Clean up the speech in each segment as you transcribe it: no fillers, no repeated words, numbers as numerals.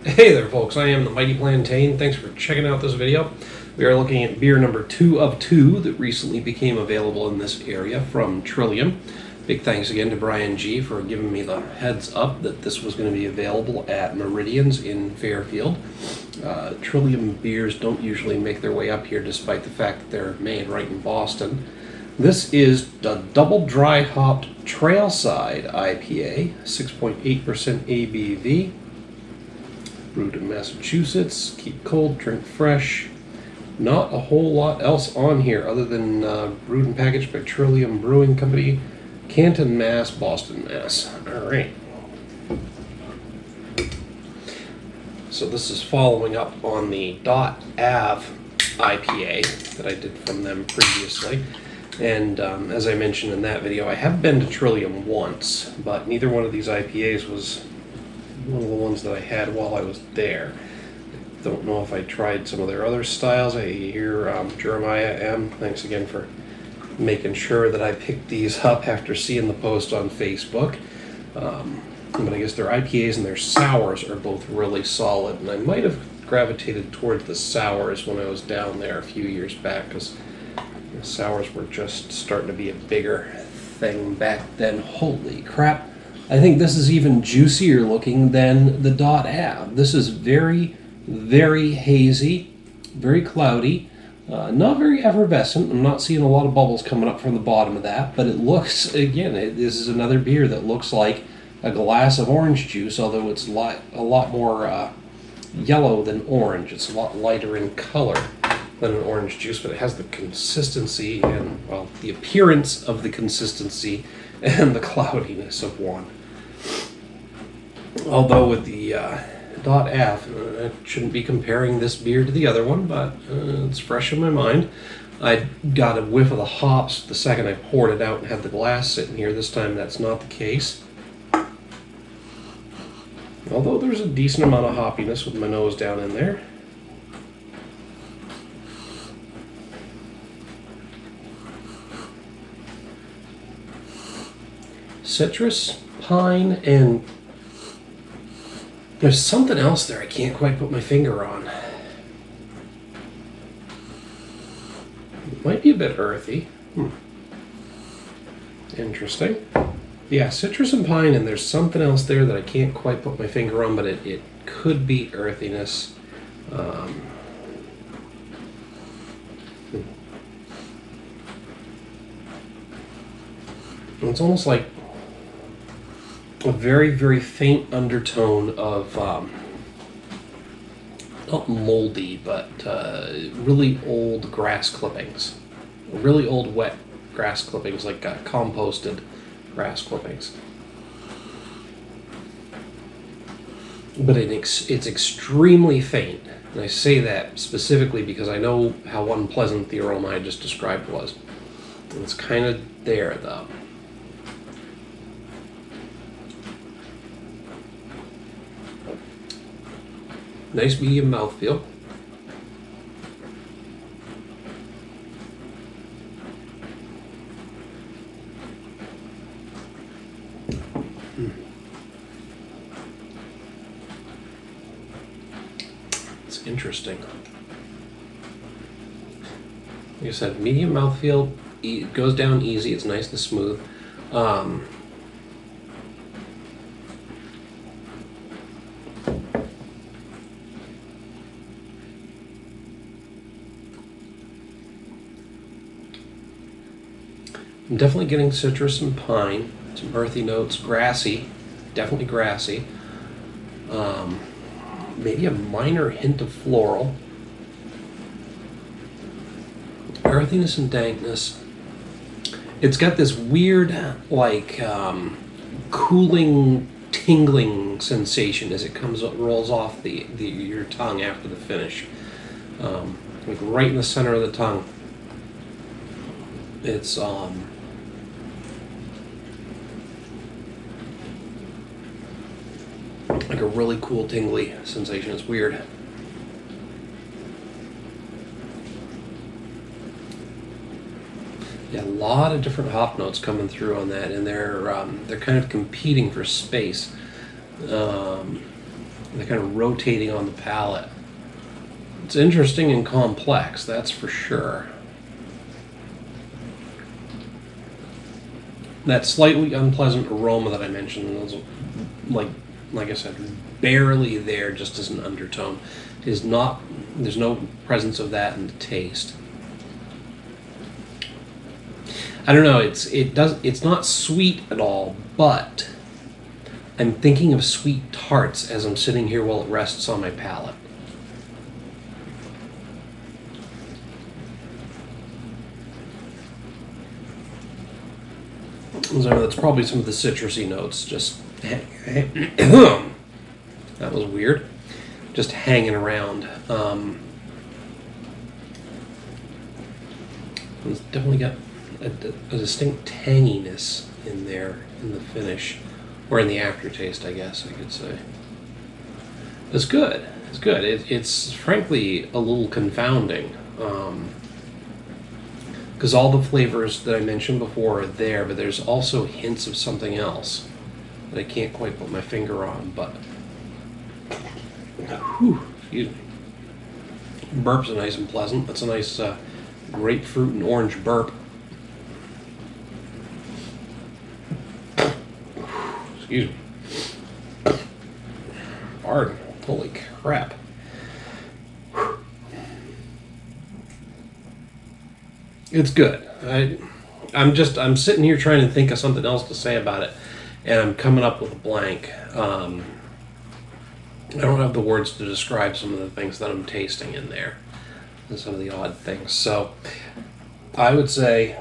Hey there folks, I am the Mighty Plantain. Thanks for checking out this video. We are looking at beer number 2 of 2 that recently became available in this area from Trillium. Big thanks again to Brian G for giving me the heads up that this was going to be available at Meridian's in Fairfield. Trillium beers don't usually make their way up here despite the fact that they're made right in Boston. This is the double dry hopped Trailside IPA, 6.8% ABV. Brewed in Massachusetts, keep cold, drink fresh. Not a whole lot else on here other than brewed and packaged by Trillium Brewing Company, Canton, Mass, Boston, Mass. Alright. So this is following up on the .av IPA that I did from them previously. And as I mentioned in that video, I have been to Trillium once, but neither one of these IPAs was one of the ones that I had while I was there. Don't know if I tried some of their other styles. I hear Jeremiah M. Thanks again for making sure that I picked these up after seeing the post on Facebook. But I guess their IPAs and their sours are both really solid, and I might have gravitated towards the sours when I was down there a few years back, because the sours were just starting to be a bigger thing back then. Holy crap! I think this is even juicier looking than the .av. This is very, very hazy, very cloudy, not very effervescent. I'm not seeing a lot of bubbles coming up from the bottom of that, but it looks, again, this is another beer that looks like a glass of orange juice, although it's a lot more yellow than orange. It's a lot lighter in color than an orange juice, but it has the consistency and, well, the appearance of the consistency and the cloudiness of one. Although with the .av, I shouldn't be comparing this beer to the other one, but it's fresh in my mind. I got a whiff of the hops the second I poured it out and had the glass sitting here. This time that's not the case. Although there's a decent amount of hoppiness with my nose down in there. Citrus, pine, and there's something else there I can't quite put my finger on. It might be a bit earthy. Interesting. Yeah, citrus and pine, and there's something else there that I can't quite put my finger on, but it could be earthiness. It's almost like a very, very faint undertone of, not moldy, but really old grass clippings. Really old wet grass clippings, like composted grass clippings. But it's extremely faint. And I say that specifically because I know how unpleasant the aroma I just described was. And it's kind of there, though. Nice medium mouthfeel. It's interesting. Like I said, medium mouthfeel. It goes down easy. It's nice and smooth. I'm definitely getting citrus and pine, some earthy notes, grassy, definitely grassy. Maybe a minor hint of floral. Earthiness and dankness. It's got this weird, like, cooling, tingling sensation as it rolls off your tongue after the finish. Like right in the center of the tongue. It's like a really cool tingly sensation. It's weird. Yeah, a lot of different hop notes coming through on that, and they're kind of competing for space. And they're kind of rotating on the palate. It's interesting and complex, that's for sure. That slightly unpleasant aroma that I mentioned, was like I said, barely there, just as an undertone, is not. There's no presence of that in the taste. I don't know. It's not sweet at all, but I'm thinking of sweet tarts as I'm sitting here while it rests on my palate. So that's probably some of the citrusy notes just that was weird. Just hanging around. It's definitely got a distinct tanginess in there in the finish, or in the aftertaste, I guess I could say. It's good. It's good. It's frankly a little confounding. Because all the flavors that I mentioned before are there, but there's also hints of something else that I can't quite put my finger on, but excuse me. Burps are nice and pleasant. That's a nice grapefruit and orange burp. Excuse me. Pardon. Holy crap. It's good. I'm sitting here trying to think of something else to say about it, and I'm coming up with a blank. I don't have the words to describe some of the things that I'm tasting in there, and some of the odd things. So I would say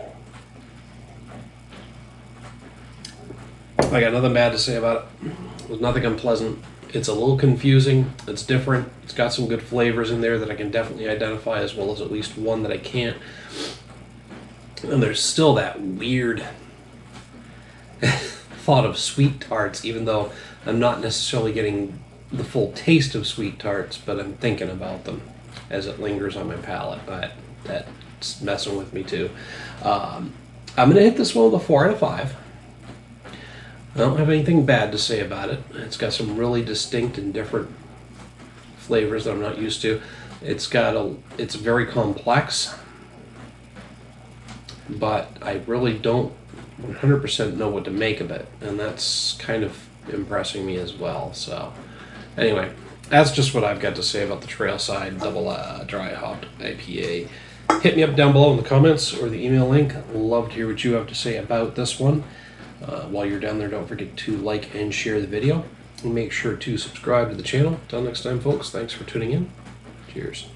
I got nothing bad to say about it. There's nothing unpleasant. It's a little confusing. It's different. It's got some good flavors in there that I can definitely identify, as well as at least one that I can't. And there's still that weird thought of sweet tarts, even though I'm not necessarily getting the full taste of sweet tarts, but I'm thinking about them as it lingers on my palate. That's messing with me too. I'm going to hit this one with a 4 out of 5. I don't have anything bad to say about it. It's got some really distinct and different flavors that I'm not used to. It's very complex, but I really don't 100% know what to make of it, and that's kind of impressing me as well. So anyway, that's just what I've got to say about the Trailside Double Dry Hopped IPA. Hit me up down below in the comments or the email link. Love to hear what you have to say about this one. While you're down there, don't forget to like and share the video, and make sure to subscribe to the channel. Until next time, folks, thanks for tuning in. Cheers.